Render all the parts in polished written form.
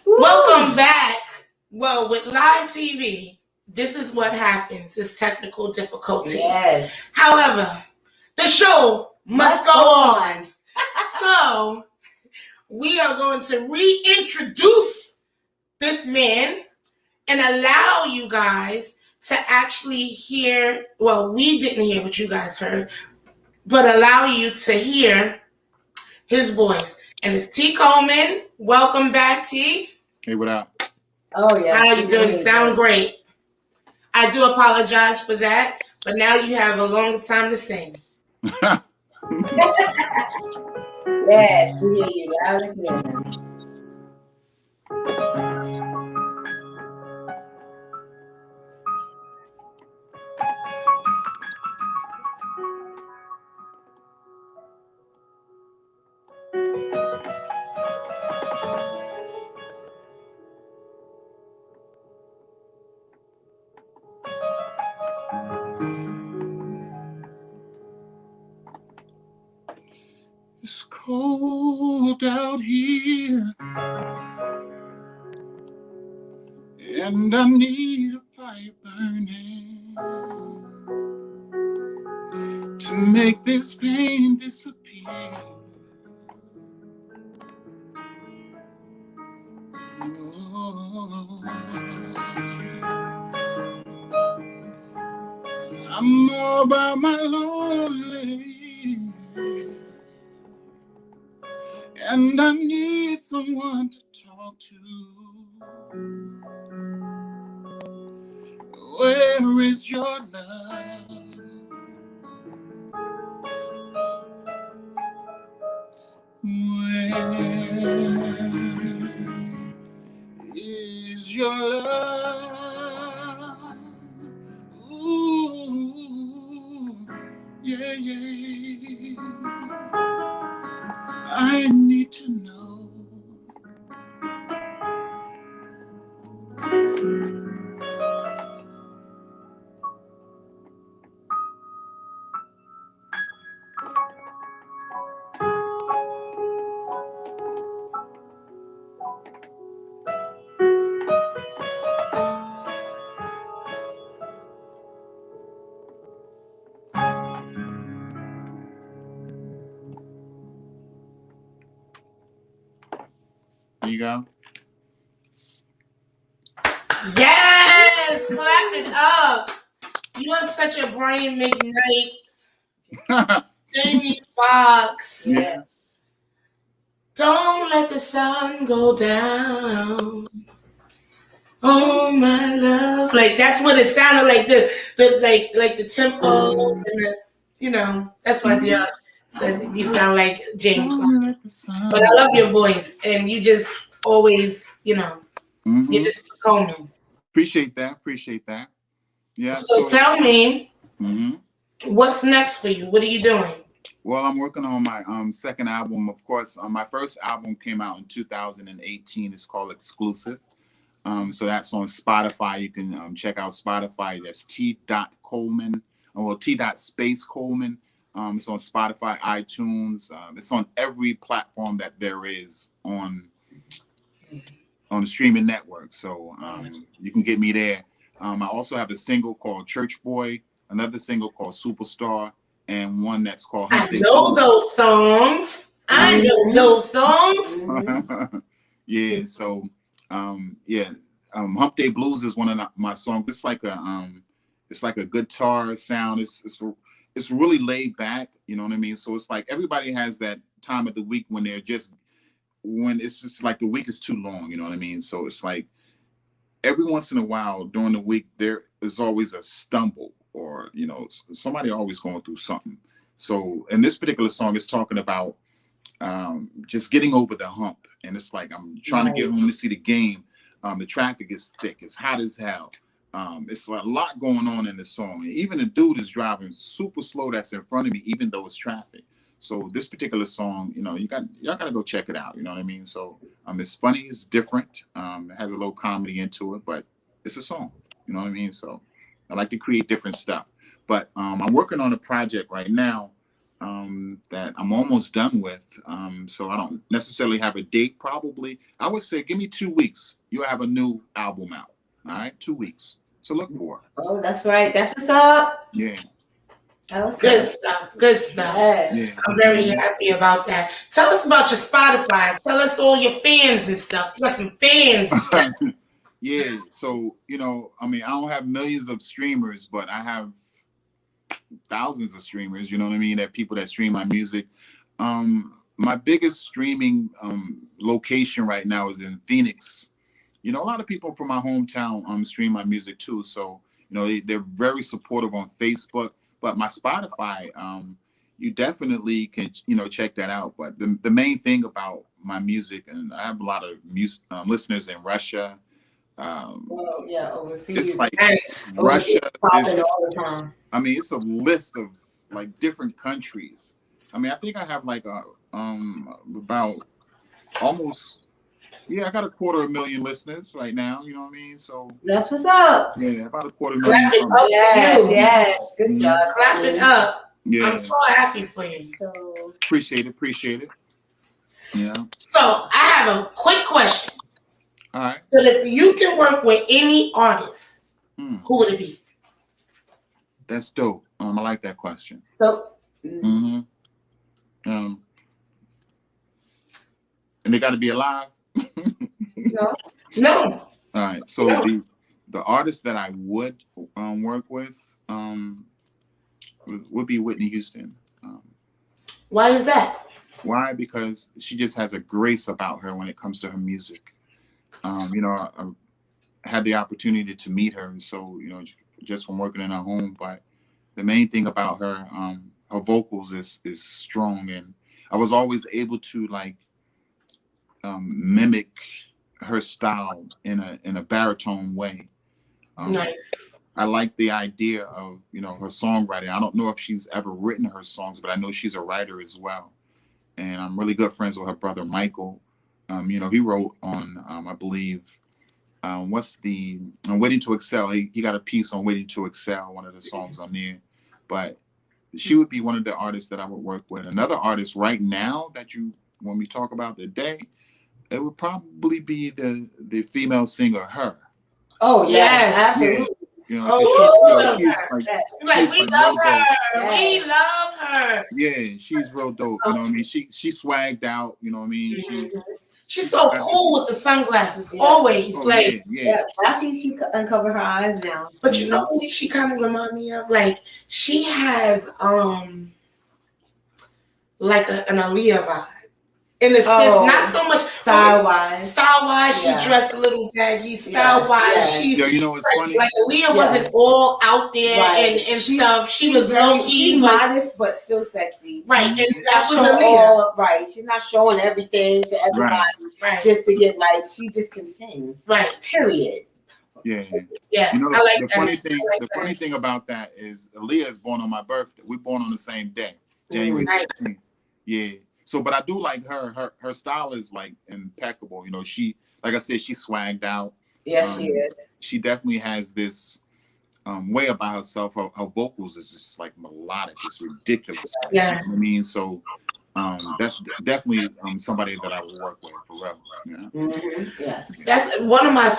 Welcome back. Well, with live TV, this is what happens. It's technical difficulties. Yes. However, the show must go on. So, we are going to reintroduce this man and allow you guys to actually hear, well, we didn't hear what you guys heard, but allow you to hear his voice. And it's T. Coleman. Welcome back, T. Hey, what up? Oh, yeah. How you doing? You sound great. I do apologize for that, but now you have a longer time to sing. Yes, we hear you loud and clear now. It's cold out here, and I need a fire burning to make this pain disappear. Oh, I'm all by my lonely, and I need someone to talk to. Where is your love? Where is your love? Ooh, yeah, yeah. I need to know. There you go. Yes, clap it up. You are such a Brian McKnight, Jamie Foxx. Yeah. Don't let the sun go down. Oh my love, like that's what it sounded like. The like the tempo and the, you know, that's why Dion said you sound like Jamie Foxx. But I love your voice, and you just always, you know, you're just Coleman. Appreciate that. Yeah. So tell me, Mhm. what's next for you? What are you doing? Well, I'm working on my second album. Of course, my first album came out in 2018. It's called Exclusive. So that's on Spotify. You can check out Spotify. That's T. Coleman, T. Space Coleman. It's on Spotify, iTunes. It's on every platform that there is on the streaming network. So you can get me there. I also have a single called Church Boy, another single called Superstar, and one that's called I know those songs. Yeah. So Hump Day Blues is one of my songs. It's like a guitar sound. It's really laid back. You know what I mean? So it's like everybody has that time of the week when it's just like the week is too long. You know what I mean? So it's like every once in a while during the week there is always a stumble, or you know, somebody always going through something. So in this particular song, it's talking about just getting over the hump, and it's like I'm trying to get home to see the game. The traffic is thick. It's hot as hell. It's a lot going on in this song. Even the dude is driving super slow that's in front of me, even though it's traffic. So this particular song, you know, y'all gotta go check it out. You know what I mean? So it's funny, it's different. It has a little comedy into it, but it's a song. You know what I mean? So I like to create different stuff. But I'm working on a project right now that I'm almost done with. So I don't necessarily have a date. Probably, I would say, give me 2 weeks. You'll have a new album out. All right, 2 weeks. So look for it. Oh, that's right. That's what's up. Yeah, That was Good stuff. Good stuff. Yes. yeah. I'm very happy about that. Tell us about your Spotify. Tell us all your fans and stuff. You got some fans and stuff. Yeah. So I mean, I don't have millions of streamers, but I have thousands of streamers. You know what I mean? That people that stream my music. My biggest streaming location right now is in Phoenix. A lot of people from my hometown stream my music too. So they're very supportive on Facebook. But my Spotify, you definitely can check that out. But the main thing about my music, and I have a lot of listeners in Russia. Well, yeah, overseas. It's like Nice. Russia. Popping all the time. I mean, it's a list of like different countries. I mean, I think I have like about almost, I got 250,000 listeners right now. You know what I mean? So That's what's up. yeah, about 250,000. Clap it up. Yes, yes. Good Mhm. job. Clap it up. Yeah, I'm so happy for you. So, appreciate it. Yeah. So I have a quick question. All right. So if you can work with any artist, Hmm. who would it be? That's dope. I like that question. mm-hmm. Mm-hmm. And they got to be alive. No. All right. So the artist that I would work with would be Whitney Houston. Why is that? Why? Because she just has a grace about her when it comes to her music. I had the opportunity to meet her, and so just from working in her home. But the main thing about her, her vocals is strong, and I was always able to mimic her style in a baritone way. Nice. I like the idea of her songwriting. I don't know if she's ever written her songs, but I know she's a writer as well. And I'm really good friends with her brother Michael. He wrote on I believe what's the Waiting to Excel. He got a piece on Waiting to Excel, one of the songs on there. But she would be one of the artists that I would work with. Another artist right now that when we talk about today, it would probably be the female singer Her. Oh, Yes. absolutely. Like, we love her. We Yes. love her. Yeah, she's real dope. You know what I mean? She swagged out. You know what I mean? She's so cool with the sunglasses. Yeah. Like. Yeah. Yeah, now she uncovered her eyes now. But you know who she kind of remind me of? Like, she has like an Aaliyah vibe. In a sense, not so much Style-wise. Style-wise, she Yeah. dressed a little baggy. Style-wise, Yes. she's Yeah, it's funny. like Aaliyah wasn't all out there and stuff. She was low key, She's modest but still sexy. right. And She's that not was showing Aaliyah. right. She's not showing everything to everybody Right. just to get she just can sing. Right. Period. Yeah. The I like that. funny thing. I like The that. funny thing about that is Aaliyah is born on my birthday. We're born on the same day, January Nice. 16th. Yeah. So, but I do like her. Her style is impeccable. She, like I said, she swagged out. Yes, she is. She definitely has this way about herself. Her vocals is just melodic. It's ridiculous. Yeah. You know what I mean? So that's definitely somebody that I would work with for real. Yeah. Mm-hmm. Yes. That's one of my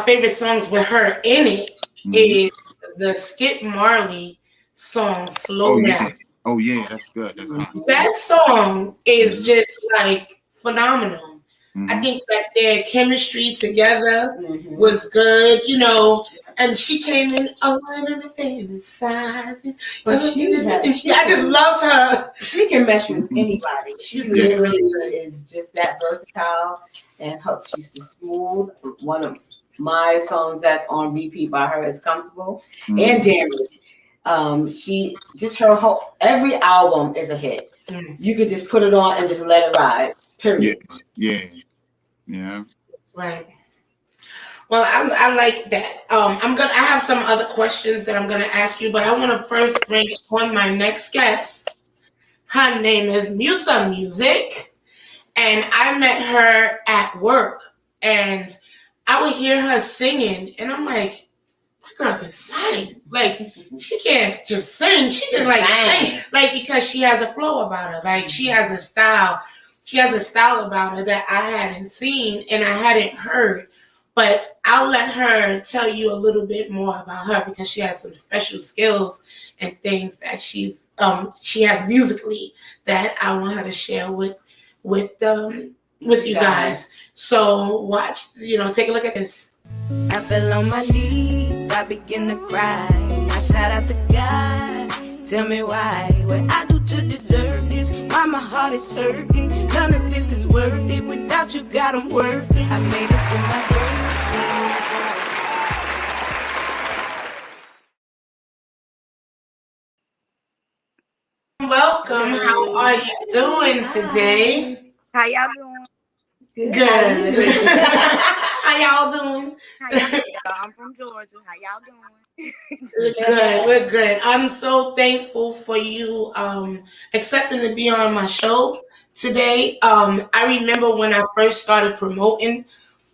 favorite songs with her in it is the Skip Marley song "Slow Down." Oh yeah, that's good. That's hot. That song is just phenomenal. I think that their chemistry together was good, and she came in fantasizing. But I just loved her. She can mesh with anybody. She literally is just that versatile, and she's just smooth. One of my songs that's on repeat by her is "Comfortable" and "Damage." She just every album is a hit. You could just put it on and just let it ride. Period. Yeah. Right. Well, I like that. I have some other questions that I'm gonna ask you, but I want to first bring on my next guest. Her name is Musa Music, and I met her at work, and I would hear her singing, and I'm like, girl can sing. Like, she can't just sing. She can like sing. Like, because she has a flow about her. Like, she has a style. She has a style about her that I hadn't seen and I hadn't heard. But I'll let her tell you a little bit more about her because she has some special skills and things that she has musically that I want her to share with you guys. So watch, take a look at this. I fell on my knees, I begin to cry. I shout out to God, tell me why. What I do to deserve this, why my heart is hurting. None of this is worth it, without you, God, I'm worth it. I made it to my grave. Welcome, how are you doing today? How y'all doing? Good. How y'all doing? I'm from Georgia. How y'all doing? We're good. I'm so thankful for you accepting to be on my show today. I remember when I first started promoting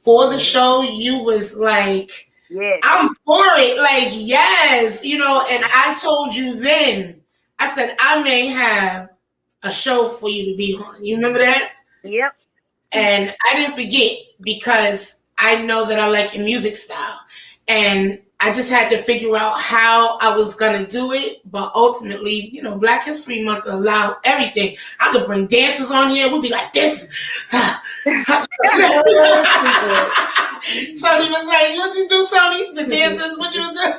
for the show, you was like, yes. I'm for it. Like, yes, and I told you then, I said, I may have a show for you to be on. You remember that? Yep. And I didn't forget because I know that I like your music style. And I just had to figure out how I was going to do it. But ultimately, Black History Month allowed everything. I could bring dancers on here. We'd be like this. Tony was like, what you do, Tony? The dancers, what you do?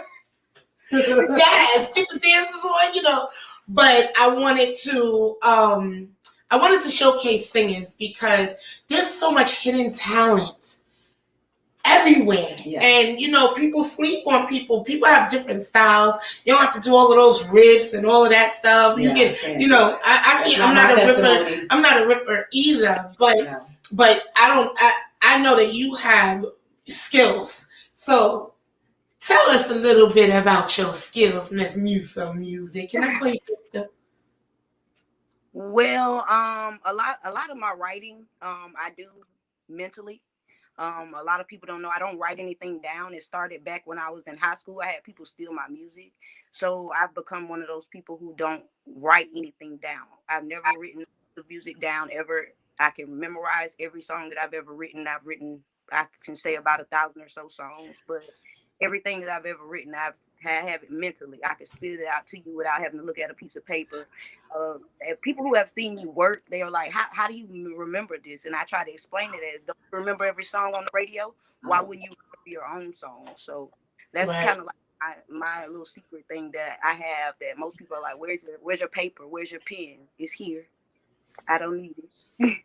Yes, get the dancers on, But I wanted to showcase singers because there's so much hidden talent everywhere. Yeah. And people sleep on people. People have different styles. You don't have to do all of those riffs and all of that stuff. Yeah, you can, I can't, I'm not a ripper. I'm not a ripper either, but I know that you have skills. So tell us a little bit about your skills, Miss Musa Music. Can I call you? Well, a lot of my writing, I do mentally. A lot of people don't know I don't write anything down. It started back when I was in high school. I had people steal my music. So I've become one of those people who don't write anything down. I've never written the music down ever. I can memorize every song that I've ever written. I can say about 1,000 or so songs, but everything that I've ever written, I have it mentally. I can spit it out to you without having to look at a piece of paper. People who have seen me work, they are like, how do you remember this? And I try to explain it as, don't you remember every song on the radio? Why wouldn't you remember your own song? So that's right. Kind of like my little secret thing that I have that most people are like, where's your paper? Where's your pen? It's here. I don't need it.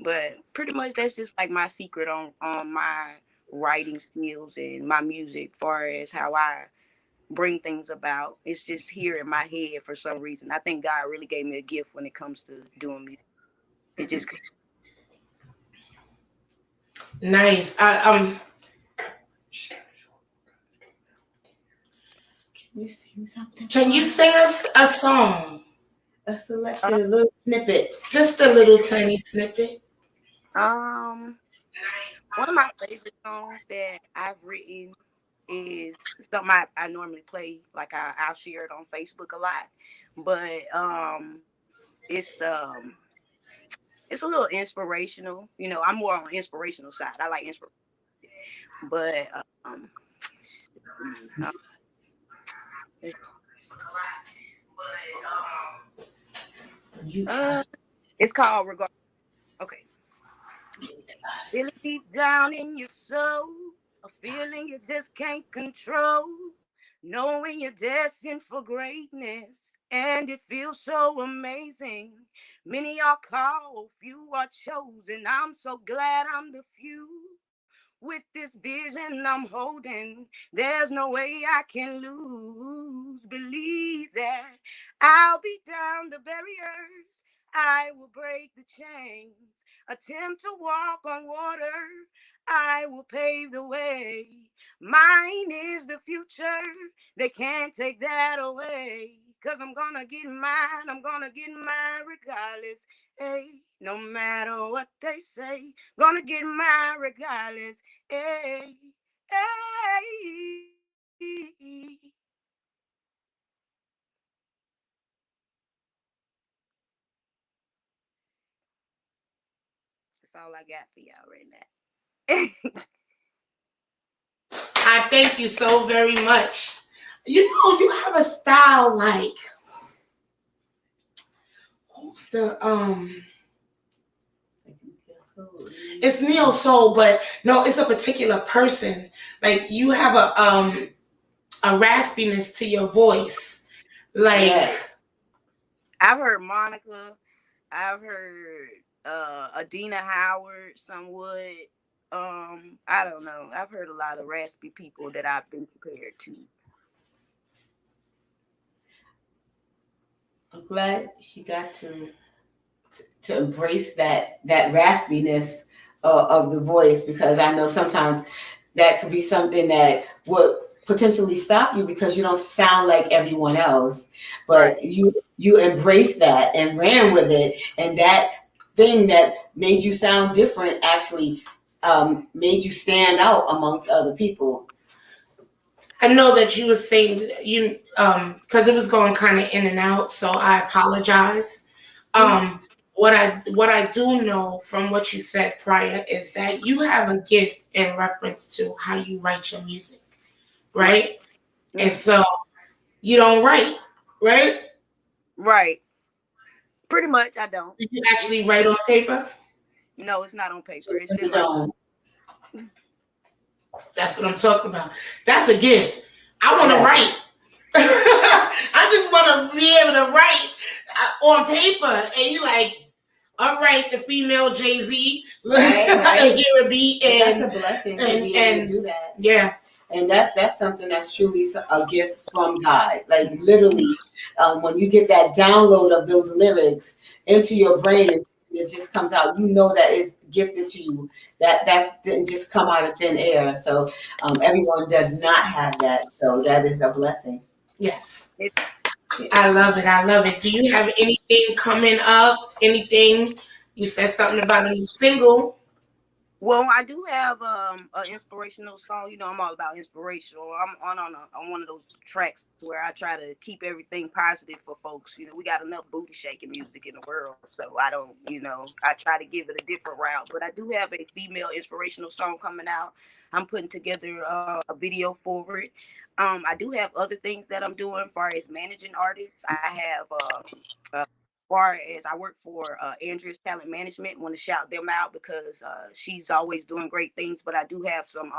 But pretty much that's just like my secret on my writing skills and my music, far as how I bring things about. It's just here in my head for some reason. I think God really gave me a gift when it comes to doing music. It just nice. Can you sing something? Can you sing us a song? A selection, a little snippet. Just a little tiny snippet. One of my favorite songs that I've written is something I normally play. Like I'll share it on Facebook a lot, but it's a little inspirational. I'm more on the inspirational side. I like inspiration, but it's called Regard. Okay. Feel it deep down in your soul, a feeling you just can't control, knowing you're destined for greatness, and it feels so amazing. Many are called, few are chosen. I'm so glad I'm the few. With this vision I'm holding, there's no way I can lose. Believe that I'll be down the barriers. I will break the chains. Attempt to walk on water. I will pave the way. Mine is the future. They can't take that away. 'Cause I'm gonna get mine. I'm gonna get mine regardless. Hey, no matter what they say. Gonna get mine regardless. Hey, That's all I got for y'all right now. I thank you so very much. You know, you have a style like who's the it's neo soul, but no, it's a particular person. Like you have a raspiness to your voice. Like Yes. I've heard Monica. I've heard Adina Howard somewhat. I don't know. I've heard a lot of raspy people that I've been compared to. I'm glad she got to embrace that raspiness of the voice, because I know sometimes that could be something that would potentially stop you because you don't sound like everyone else. But Right. you embraced that and ran with it, and that thing that made you sound different actually made you stand out amongst other people. I know that you were saying you because it was going kind of in and out, so I apologize. What I do know from what you said prior is that you have a gift in reference to how you write your music, right? And so you don't write, right? Right. Pretty much, I don't. Do you actually write on paper? No, it's not on paper. It's You in my. don't. That's what I'm talking about. That's a gift. I want to Yeah. write. I just want to be able to write on paper. And you like, all right, the female Jay-Z, Right. hear a beat. And That's a blessing to be able to do that. yeah. And that's something that's truly a gift from God. Like literally, when you get that download of those lyrics into your brain, and it just comes out. You know that it's gifted to you. That didn't just come out of thin air. So everyone does not have that. So that is a blessing. Yes. I love it. I love it. Do you have anything coming up? Anything? You said something about a new single. Well, I do have an inspirational song. You know, I'm all about inspirational. I'm on one of those tracks where I try to keep everything positive for folks. You know, we got enough booty shaking music in the world, so I don't. You know, I try to give it a different route. But I do have a female inspirational song coming out. I'm putting together a video for it. I do have other things that I'm doing as far as managing artists. I have far as I work for Andrea's Talent Management, want to shout them out because she's always doing great things. But I do have some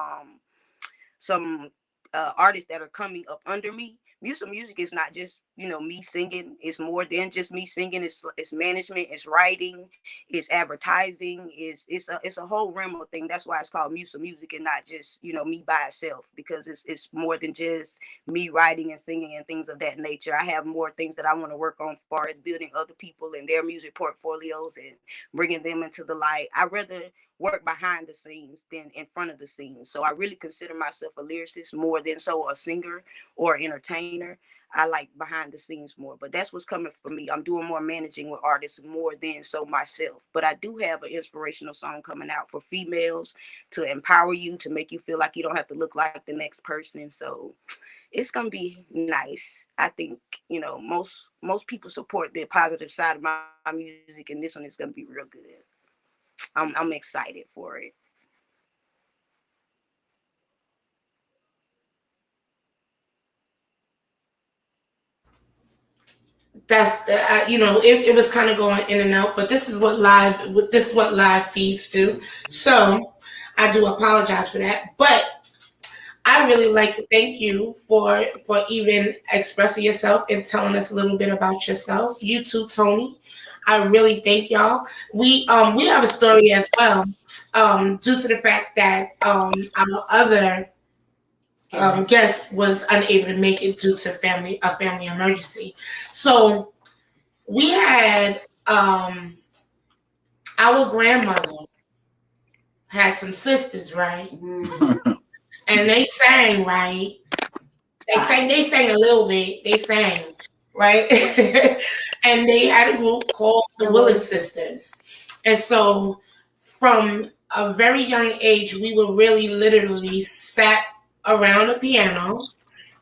artists that are coming up under me. Music is not just, you know, me singing. It's more than just me singing. It's management, it's writing, it's advertising, it's a whole realm of thing. That's why it's called music and not just, you know, me by itself, because it's more than just me writing and singing and things of that nature. I have more things that I want to work on as far as building other people and their music portfolios and bringing them into the light. I rather work behind the scenes than in front of the scenes. So I really consider myself a lyricist more than so a singer or entertainer. I like behind the scenes more, but that's what's coming for me. I'm doing more managing with artists more than so myself. But I do have an inspirational song coming out for females to empower you, to make you feel like you don't have to look like the next person. So it's gonna be nice. I think, you know, most people support the positive side of my music, and this one is gonna be real good. I'm excited for it. That's you know, it was kind of going in and out, but this is what live feeds do. So I do apologize for that, but I really like to thank you for even expressing yourself and telling us a little bit about yourself. You too, Tony. I really thank y'all. We have a story as well, due to the fact that our other guest was unable to make it due to a family emergency. So we had our grandmother had some sisters, right? And they sang, right? They sang a little bit. They sang, right? And they had a group called the Willis Sisters. And so from a very young age, we were really literally sat around the piano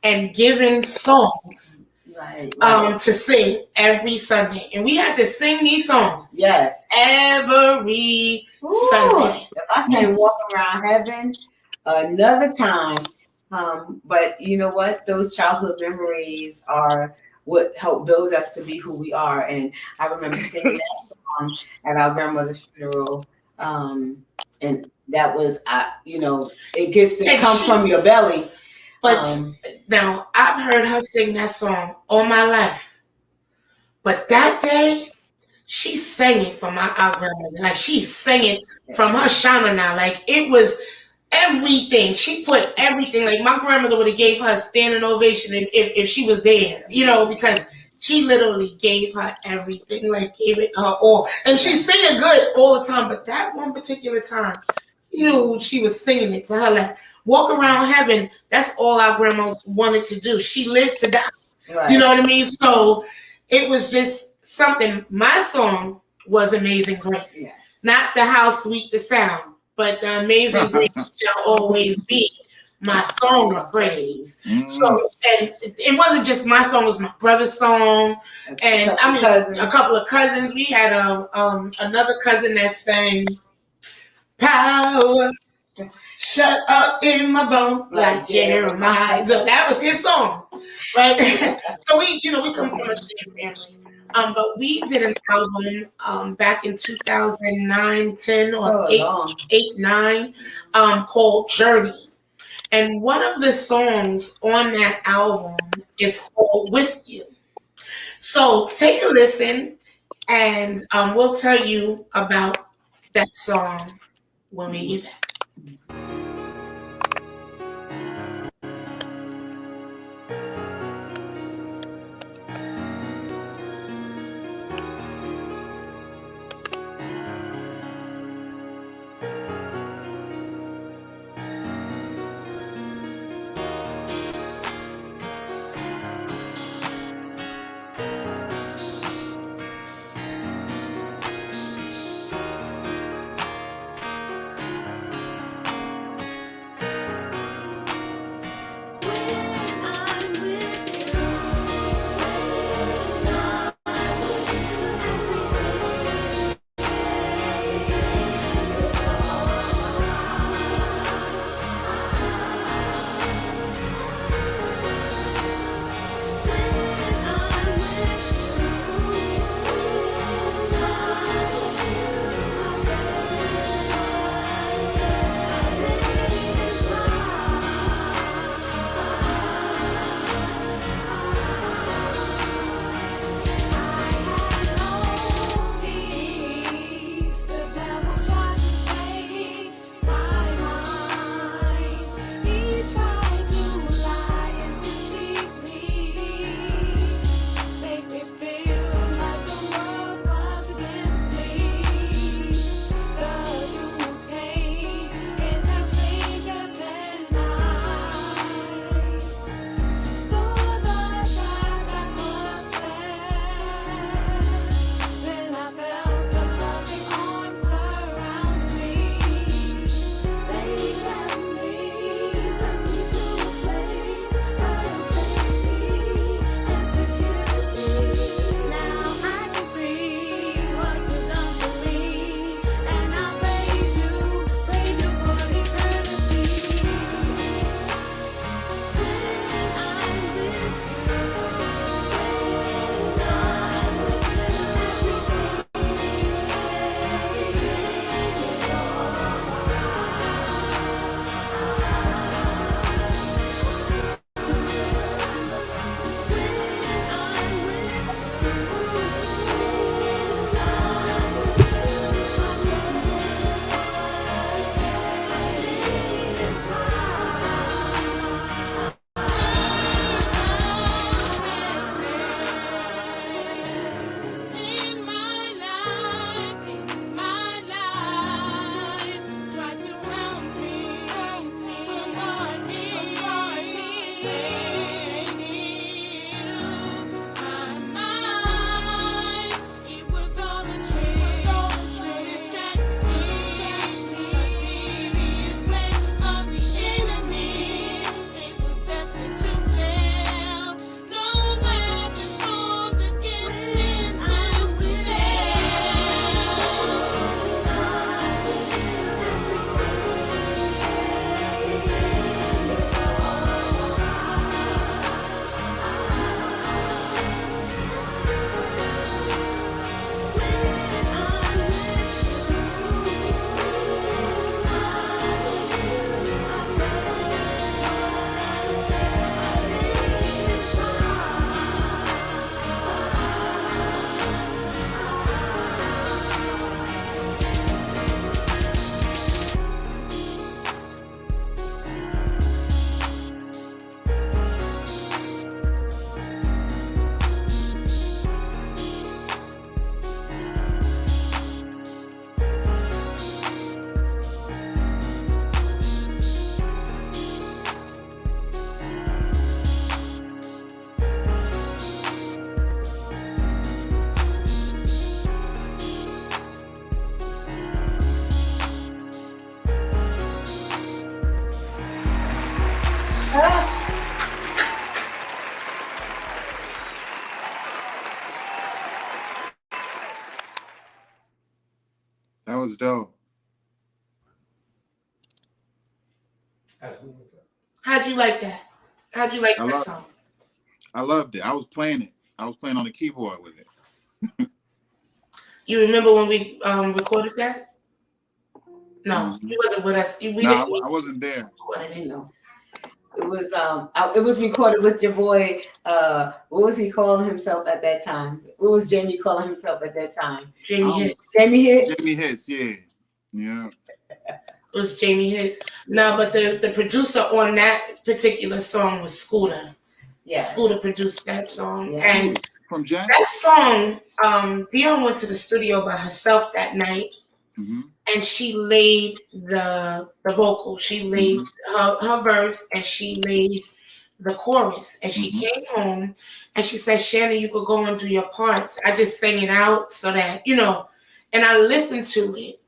and given songs Right. to sing every Sunday. And we had to sing these songs Yes. every Ooh, Sunday. if I say walk around heaven another time, but you know what? Those childhood memories are what help build us to be who we are. And I remember singing that song at our grandmother's funeral. And that was, it gets to come from your belly. But now I've heard her sing that song all my life. But that day, she sang it from our grandmother. Like she sang it from her shana now. Like it was everything. She put everything. Like my grandmother would have gave her a standing ovation if she was there, because she literally gave her everything, like gave it her all. And she's singing good all the time, but that one particular time, she was singing it to her. Like walk around heaven, that's all our grandma wanted to do. She lived to die. Right. You know what I mean? So it was just something. My song was Amazing Grace. Yes. Not the How Sweet the Sound, but the Amazing Grace shall always be my song of praise. So, and it wasn't just my song, it was my brother's song. And a couple of cousins. We had another cousin that sang Power Shut Up in My Bones like Jeremiah. So that was his song, right? So we come from a same family. But we did an album back in 2009, 10 or 8, 9 called Journey. And one of the songs on that album is called With You. So take a listen and we'll tell you about that song when we get back. was dope. How'd you like that? How'd you like that song? I loved it. I was playing it. I was playing on the keyboard with it. You remember when we recorded that? No, you wasn't with us. I wasn't there. No. It was recorded with your boy. What was he calling himself at that time? What was Jamie calling himself at that time? Jamie Hicks. Jamie Hicks. Jamie Hicks, yeah. It was Jamie Hicks. No, but the producer on that particular song was Scooter. Yeah. Scooter produced that song. Yeah. And from Jack? That song, Dion went to the studio by herself that night. Mm-hmm. And she laid the vocal. She laid her verse and she laid the chorus. And she came home and she said, Shannon, you could go and do your parts. I just sang it out so that, and I listened to it.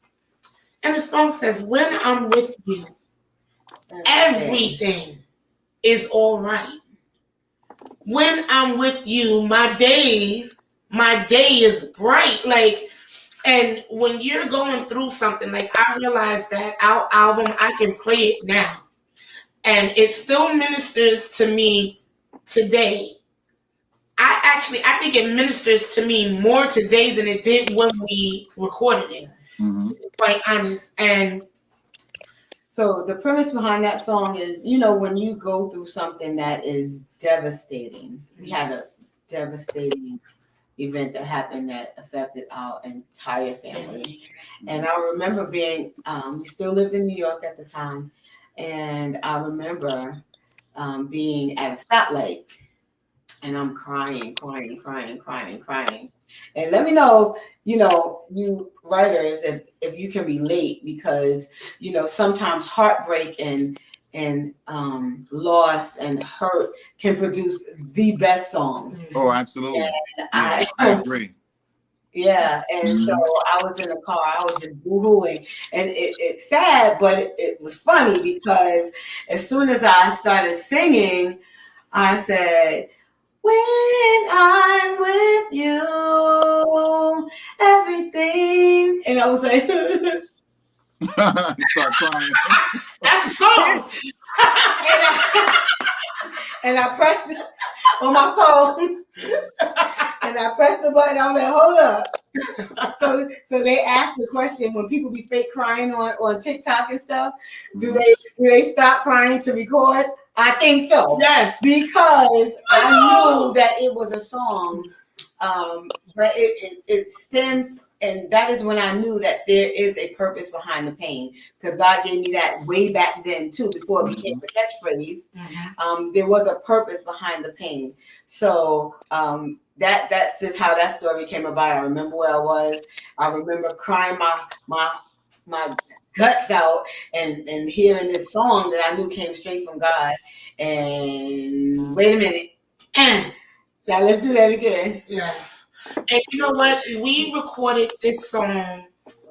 And the song says, when I'm with you, everything is all right. When I'm with you, my day is bright. And when you're going through something, I realized that our album, I can play it now. And it still ministers to me today. I think it ministers to me more today than it did when we recorded it, to be quite honest. And so the premise behind that song is, when you go through something that is devastating, we had a devastating event that happened that affected our entire family. And I remember we still lived in New York at the time. And I remember being at a stoplight and I'm crying. And let me know, you writers, if you can relate, because, sometimes heartbreak and loss and hurt can produce the best songs. Oh, absolutely. And I agree. Yeah, and so I was in the car, I was just boo-hooing, and it's sad, but it was funny because as soon as I started singing, I said, when I'm with you, everything, and I was like, you start crying. That's a song. and I pressed it on my phone, and I pressed the button. I was like, hold up. So they asked the question, when people be fake crying on TikTok and stuff, do they stop crying to record? I think so. Yes, because I knew that it was a song, but it stems. And that is when I knew that there is a purpose behind the pain, because God gave me that way back then too, before it became a catchphrase. There was a purpose behind the pain. So that's just how that story came about. I remember where I was. I remember crying my guts out and hearing this song that I knew came straight from God. And wait a minute. Now let's do that again. Yes. And you know what? We recorded this song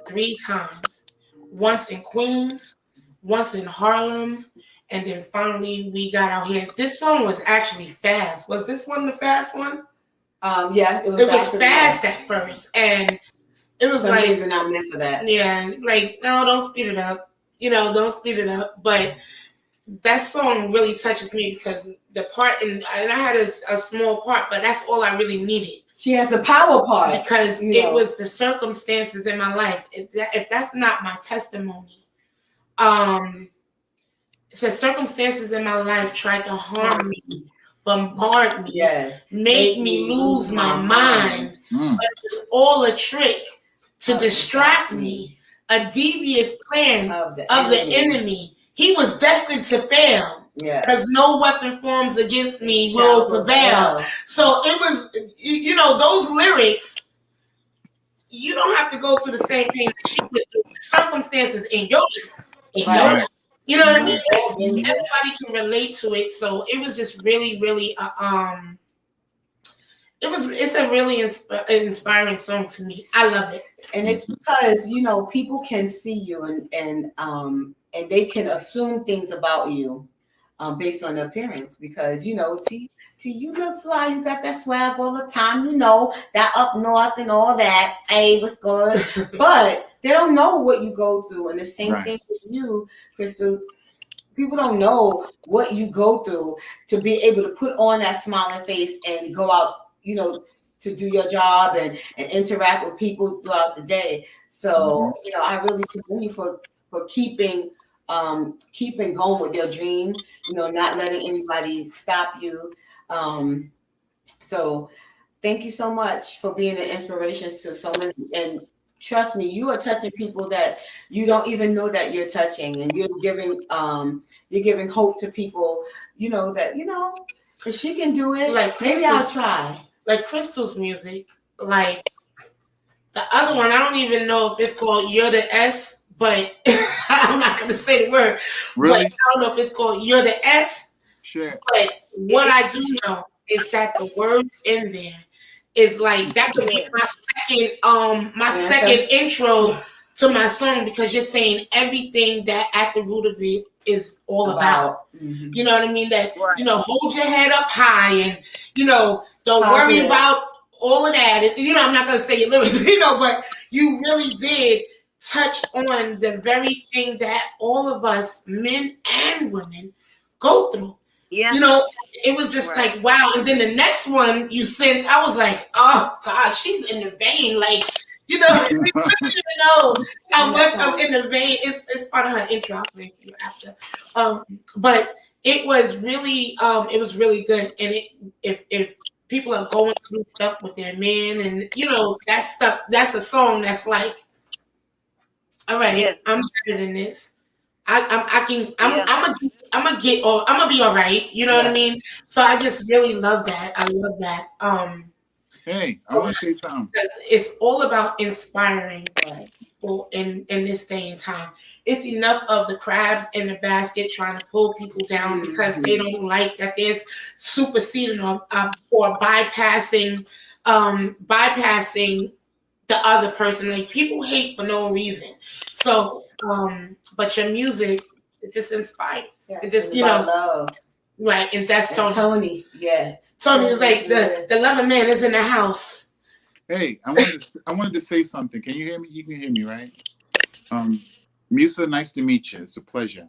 3 times. Once in Queens, once in Harlem, and then finally we got out here. This song was actually fast. Was this one the fast one? Yeah, it was fast at first. And it was like, reason I'm meant for that. Yeah, no, don't speed it up. Don't speed it up. But that song really touches me because the part, and I had a small part, but that's all I really needed. She has a power part. Because it was the circumstances in my life. If that's not my testimony, it says circumstances in my life tried to harm me, bombard me, make me lose my mind. But it was all a trick to distract me, a devious plan of the enemy. He was destined to fail. Yeah, because no weapon forms against me will prevail. So it was, those lyrics. You don't have to go through the same pain that she went through. Circumstances in your life, you know what I mean. Everybody can relate to it. So it was just really, really, it's a really inspiring song to me. I love it, and it's because people can see you and they can assume things about you. based on the appearance, because you know, T, you look fly, you got that swag all the time, you know, that up north and all that. Hey, what's good? But they don't know what you go through, and the same Right. thing with you, Crystal. People don't know what you go through to be able to put on that smiling face and go out, you know, to do your job and interact with people throughout the day. So, you know, I really commend you for keeping keeping going with your dream, you know, not letting anybody stop you. So thank you so much for being an inspiration to so many. And trust me, you are touching people that you don't even know that you're touching, and you're giving hope to people. You know that, you know, if she can do it, Like maybe I'll Crystal's- try. Like Crystal's music, like the other one, I don't even know if it's called You're the S, but I'm not gonna say the word. Really? But I don't know if it's called You're the S. Sure. But what I do know is that the words in there is like that could be my second intro to my song, because you're saying everything that at the root of it is all about. Mm-hmm. You know what I mean? That, Right. you know, hold your head up high, and, you know, don't Positive. worry about all of that. And, you know, I'm not going to say it literally, you know, but you really did touch on the very thing that all of us, men and women, go through. Yeah. You know, it was just Right. like, wow. And then the next one you sent, I was like, oh, God, she's in the vein. Like, you know, you don't even know how much I'm in the vein. It's part of her intro. I'll bring you after. But it was really good. And if people are going through stuff with their man, and you know, that's a song that's like, all right, Yeah. I'm better than this. I'm gonna be all right. You know what I mean? So I just really love that. I love that. Hey, I want to say something. It's all about inspiring people in this day and time. It's enough of the crabs in the basket trying to pull people down because they don't like that there's superseding or bypassing the other person. Like, people hate for no reason. So, but your music, it just inspires. It just, you know, love. Right, and that's Tony. Tony, yes. Tony is like the loving man is in the house. Hey, I wanted to say something. Can you hear me? You can hear me, right? Musa, nice to meet you. It's a pleasure.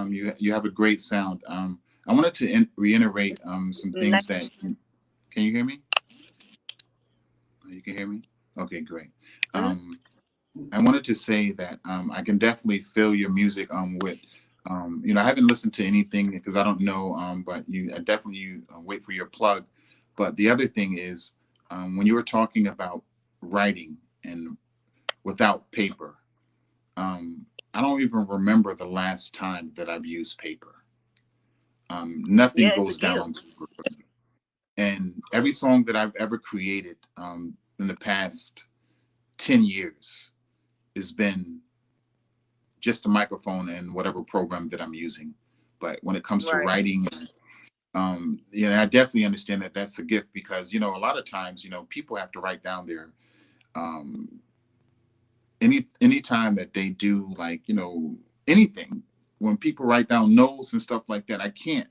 You have a great sound. I wanted to reiterate some things that. Can you hear me? You can hear me? Okay, great. I wanted to say that I can definitely feel your music with. You know, I haven't listened to anything because I don't know, but I definitely wait for your plug. But the other thing is, when you were talking about writing and without paper, I don't even remember the last time that I've used paper. Nothing goes down on paper. And every song that I've ever created in the past 10 years has been just a microphone and whatever program that I'm using. But when it comes to writing, you know, I definitely understand that that's a gift, because, you know, a lot of times, you know, people have to write down their any time that they do, like, you know, anything. When people write down notes and stuff like that, I can't.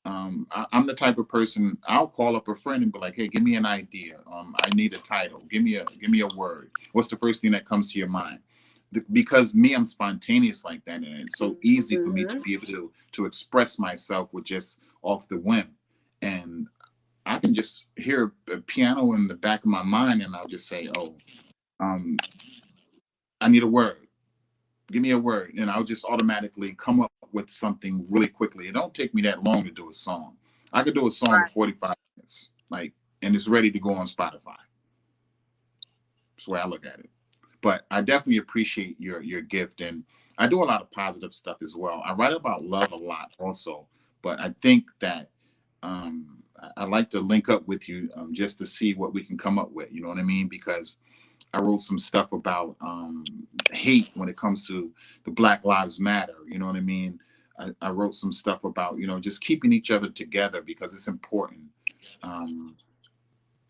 I'm the type of person, I'll call up a friend and be like, hey, give me an idea. I need a title. Give me a word. What's the first thing that comes to your mind? Because me, I'm spontaneous like that, and it's so easy for me to be able to express myself with just off the whim. And I can just hear a piano in the back of my mind, and I'll just say, oh, I need a word. Give me a word. And I'll just automatically come up with something really quickly. It don't take me that long to do a song. I could do a song in 45 minutes, and it's ready to go on Spotify. That's the way I look at it. But I definitely appreciate your gift, and I do a lot of positive stuff as well. I write about love a lot also, but I think that I like to link up with you just to see what we can come up with. You know what I mean? Because I wrote some stuff about hate when it comes to the Black Lives Matter. You know what I mean? I wrote some stuff about, you know, just keeping each other together, because it's important.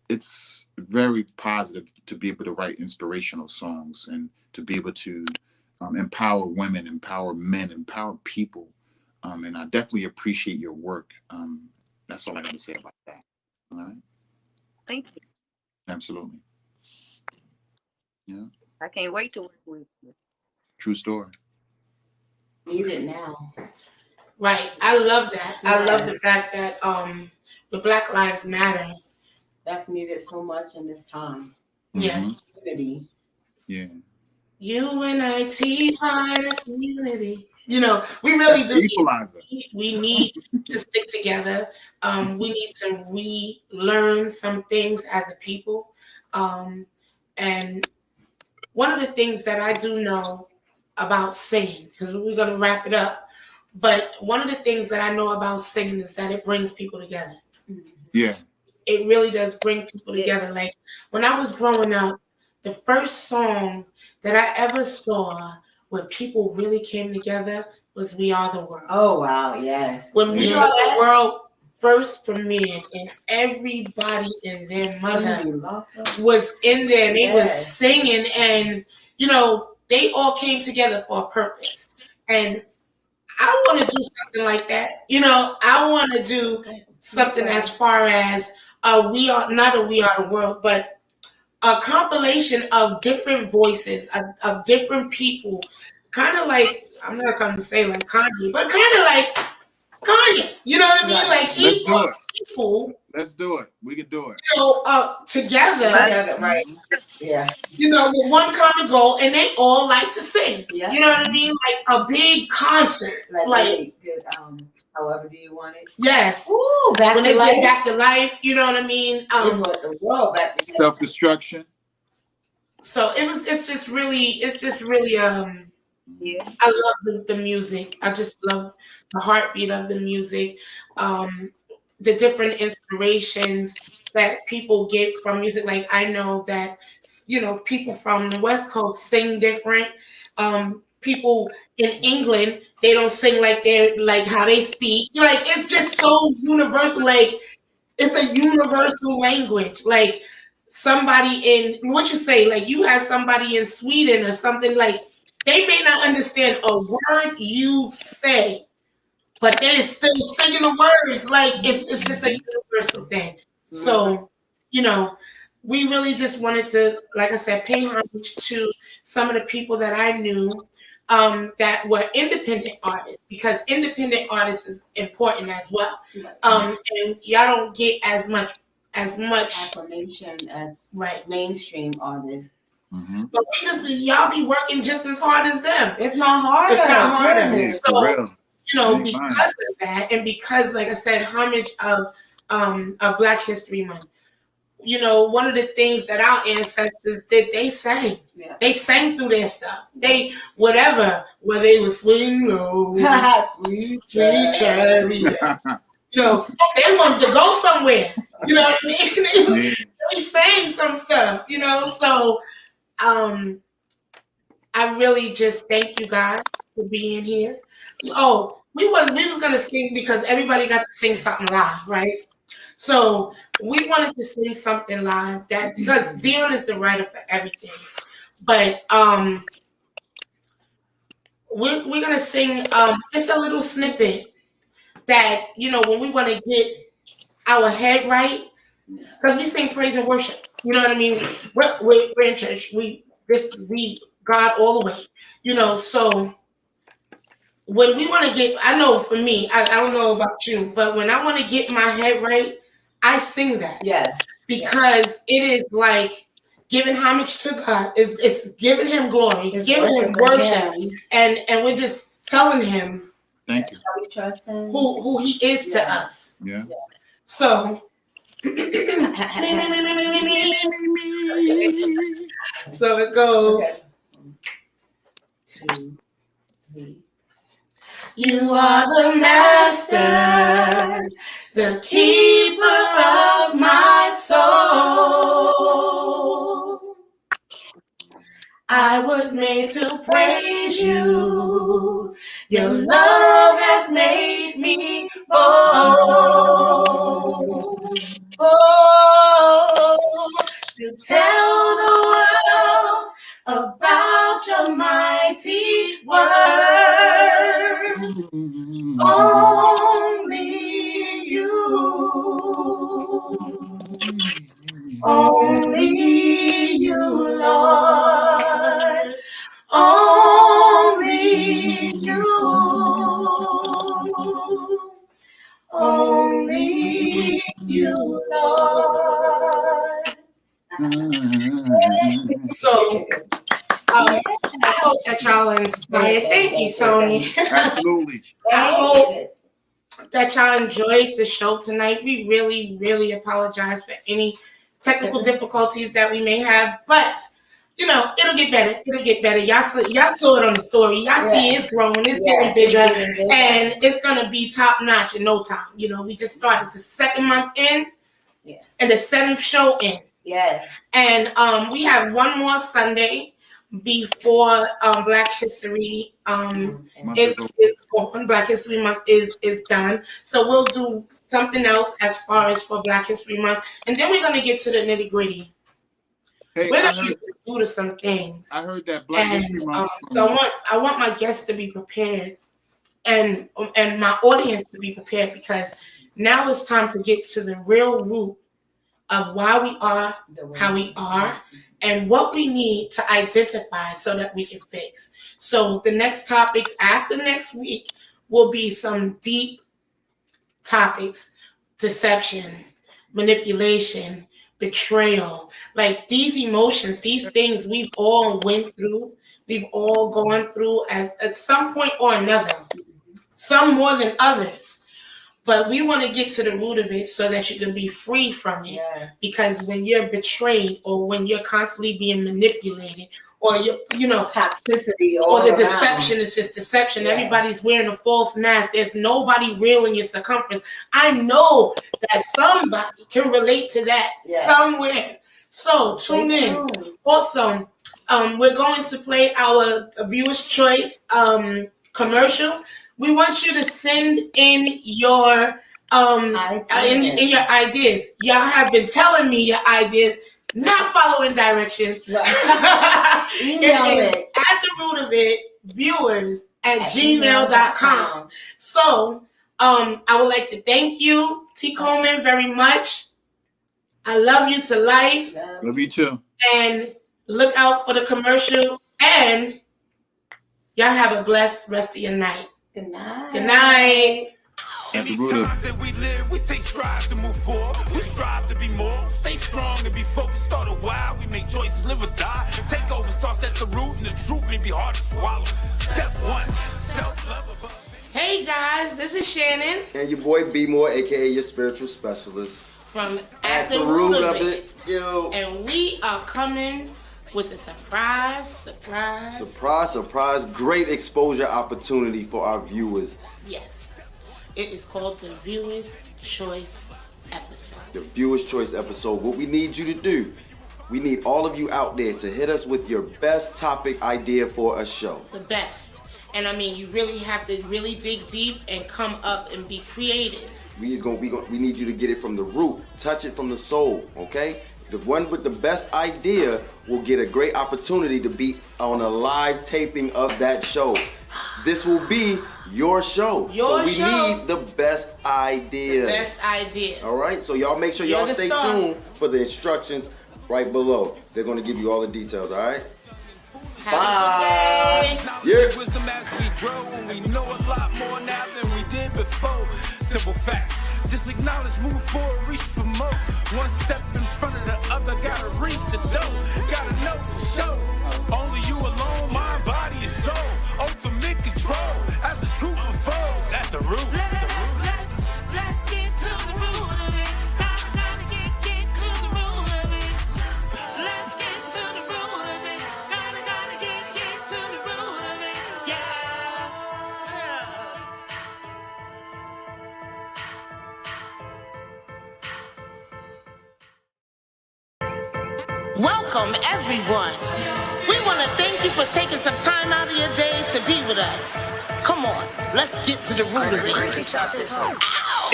It's very positive to be able to write inspirational songs and to be able to empower women, empower men, empower people And I definitely appreciate your work. That's all I got to say about that. All right. Thank you. Absolutely. Yeah. I can't wait to work with you. True story. Need it now. Right. I love that. I love Yeah. the fact that the Black Lives Matter. That's needed so much in this time. Yeah. Mhm. Unity. Yeah. UNIT minus unity. You know, we really That's do. equalizer. We need to stick together. We need to relearn some things as a people. And one of the things that I do know about singing, because we're going to wrap it up, but one of the things that I know about singing is that it brings people together. Yeah. It really does bring people together. Like when I was growing up, the first song that I ever saw where people really came together was We Are the World. Oh wow, yes. When We Yeah. Are the World first premiered and everybody and their mother was in there and they was Yes. singing, and you know, they all came together for a purpose. And I want to do something like that. You know, I want to do something as far as we are not a We Are the World, but a compilation of different voices of different people, kind of like, I'm not going to say like Kanye, but kind of like Kanye. You know what I mean? Right. Like he Let's do brought it. people, Let's do it. We can do it. you know, together, Together, right? Yeah. you know, with one common goal, and they all like to sing. Yeah. You know what I mean? Like a big concert. Like they did, however do you want it? Yes. Ooh, back When to they life. get back to life, you know what I mean? It brought the world back to life. Self-destruction. So it's just really Yeah. I love the music. I just love the heartbeat of the music, the different inspirations that people get from music. Like I know that, you know, people from the West Coast sing different. People in England, they don't sing like they're like how they speak. Like it's just so universal. Like it's a universal language. Like somebody in what you say, like you have somebody in Sweden or something, like they may not understand a word you say, but they're still singing the words. Like it's just a universal thing. So, you know, we really just wanted to, like I said, pay homage to some of the people that I knew that were independent artists, because independent artists is important as well. And y'all don't get as much Affirmation as right. mainstream artists. Mhm. But y'all be working just as hard as them. If not harder. If not harder. Yeah, Goodness. So, for real. you know, Ain't because fine. of that, and because, like I said, homage of Black History Month. You know, one of the things that our ancestors did, they sang. Yeah. They sang through their stuff. They whether they would swing low, Sweet sweet cherry. You know, they wanted to go somewhere. You know what I mean? Yeah. They sang some stuff. You know, so I really just thank you guys for being here. Oh, we was gonna sing because everybody got to sing something live, right? So we wanted to sing something live that because Dion is the writer for everything. But we're gonna sing just a little snippet that, you know, when we want to get our head right, because we sing praise and worship. You know what I mean? We're in church. We God all the way. You know, so when we want to get, I know for me, I don't know about you, but when I want to get my head right, I sing that. Yes. Because it is like giving homage to God. It's giving him glory, giving him worship, and we're just telling him Thank you. we trust him. who he is to us. Yeah. So so it goes. Okay. 2, 3. You are the master, the keeper of my soul. I was made to praise you. Your love has made me bold. Oh, to tell the world about your mighty word. Only you. Only you, Lord. Only you. Only you, Lord. So, I hope that y'all inspired. Thank you, Tony. Absolutely. I hope that y'all enjoyed the show tonight. We really, really apologize for any technical difficulties that we may have, but you know, it'll get better. It'll get better. Y'all saw it on the story. Y'all see it's growing. It's getting bigger, and it's gonna be top notch in no time. You know, we just started the 2nd month in, and the 7th show in. Yes. And we have one more Sunday before Black History is on. Black History Month is done. So we'll do something else as far as for Black History Month, and then we're gonna get to the nitty gritty. Hey, We're gonna get to some things. I heard that Black History Month. So I want my guests to be prepared, and my audience to be prepared, because now it's time to get to the real root of why we are how we are and what we need to identify so that we can fix. So the next topics after next week will be some deep topics: deception, manipulation, betrayal. Like these emotions, these things we've all went through, we've all gone through as at some point or another, some more than others. But we want to get to the root of it so that you can be free from it. Yes. Because when you're betrayed, or when you're constantly being manipulated, or you know, toxicity, or the deception is just deception. Yes. Everybody's wearing a false mask. There's nobody real in your circumference. I know that somebody can relate to that somewhere. So tune in. Also, we're going to play our Viewer's Choice commercial. We want you to send in your in your ideas. Y'all have been telling me your ideas, not following directions. Right. It is at the root of it, viewers@gmail.com. So I would like to thank you, T. Coleman, very much. I love you to life. Love you too. And look out for the commercial. And y'all have a blessed rest of your night. Good night. Good night. At the These root of times that we live, we take strides to move forward. We strive to be more, stay strong and be focused. Start a while, we make choices, live or die. Take over starts at the root, and the truth may be hard to swallow. Step 1, self-love above. Hey guys, this is Shannon And your boy B More, aka your spiritual specialist. from At the Root of It. Yo. And we are coming with a surprise. Surprise. Great exposure opportunity for our viewers. Yes. It is called the Viewer's Choice episode. The Viewer's Choice episode. What we need you to do, we need all of you out there to hit us with your best topic idea for a show. The best. And I mean, you really have to really dig deep and come up and be creative. We need you to get it from the root, touch it from the soul, okay? The one with the best idea will get a great opportunity to be on a live taping of that show. This will be your show. So we need the best ideas. The best idea. All right, so y'all make sure y'all stay tuned for the instructions right below. They're going to give you all the details, all right? Bye. Yeah. Wisdom as we grow, and we know a lot more now than we did before. Simple facts. Just acknowledge, move forward, reach for more. One step in front of the other, gotta reach the door. Gotta know for sure. Only you alone, mind, body, and soul. Ultimate control, as the truth unfolds, at the root. Let's get to the root of it. Gotta get to the root of it. Let's get to the root of it. Gotta get to the root of it. Yeah. Welcome, everyone. We want to thank you for taking some time out of your day to be with us. Come on, Let's get to the root of it.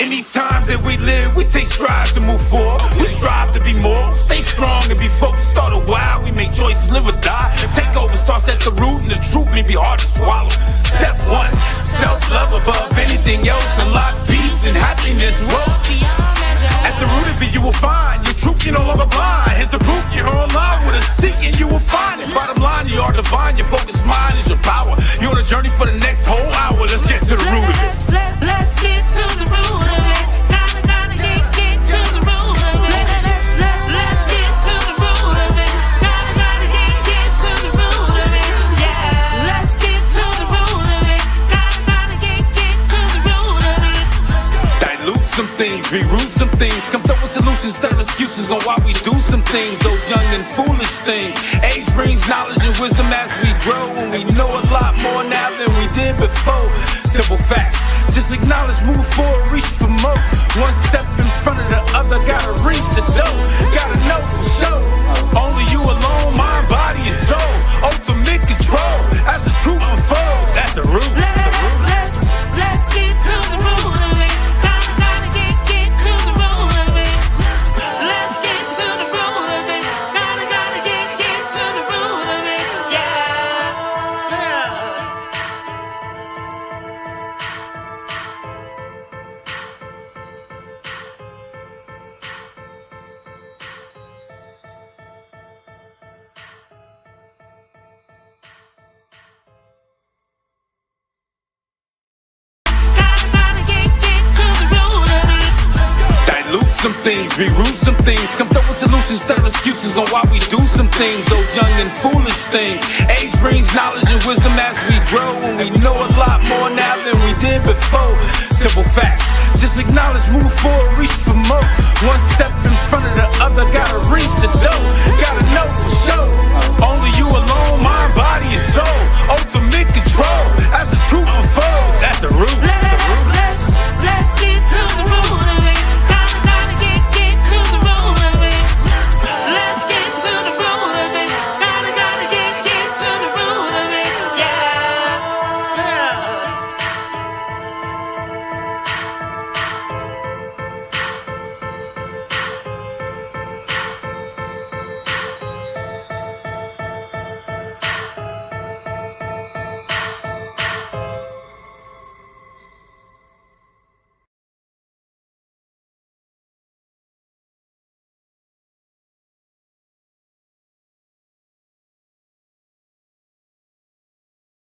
In these times that we live, we take strides to move forward. We strive to be more, stay strong and be focused. Start a while, we make choices, live or die. Take over starts at the root, and the truth may be hard to swallow. Step one, self-love above anything else. Unlock peace and happiness. Whoa. At the root of it, you will find your truth, you're no longer blind. Here's the proof, you're online with a seek and you will find it. Bottom line, you are divine, your focused mind is your power. You're on a journey for the next whole hour. Let's get to the root of it. Let's get to the root of it. Gotta get to the root of it. Let's get to the root of it. Gotta get to the root of it. Yeah. Let's get to the root of it. Gotta get to the root of it. Dilute some things, reroute some things. Come up with solutions instead of excuses on why we do some things. Those young and foolish things. Age brings knowledge and wisdom as we grow, and we know a lot more now than we did before. Simple facts. Just acknowledge, move forward, reach for more. One step in front of the other, gotta reach the door. Gotta know for sure. Only you alone, mind, body, and soul. Ultimate control as the truth unfolds at the root. Let's get to the root of it. Gotta get to the root of it. Let's get to the root of it. Gotta get to the root of it. Yeah. Gotta get to the root of it. Dilute some things, reroute some things. Come up with solutions instead of excuses on why we do some things. Those young and foolish things. Age brings knowledge and wisdom as we grow, and we know a lot more now than we did before. Simple facts. Just acknowledge, move forward, reach for more. One step in front of the other, gotta reach the door. Gotta know for sure.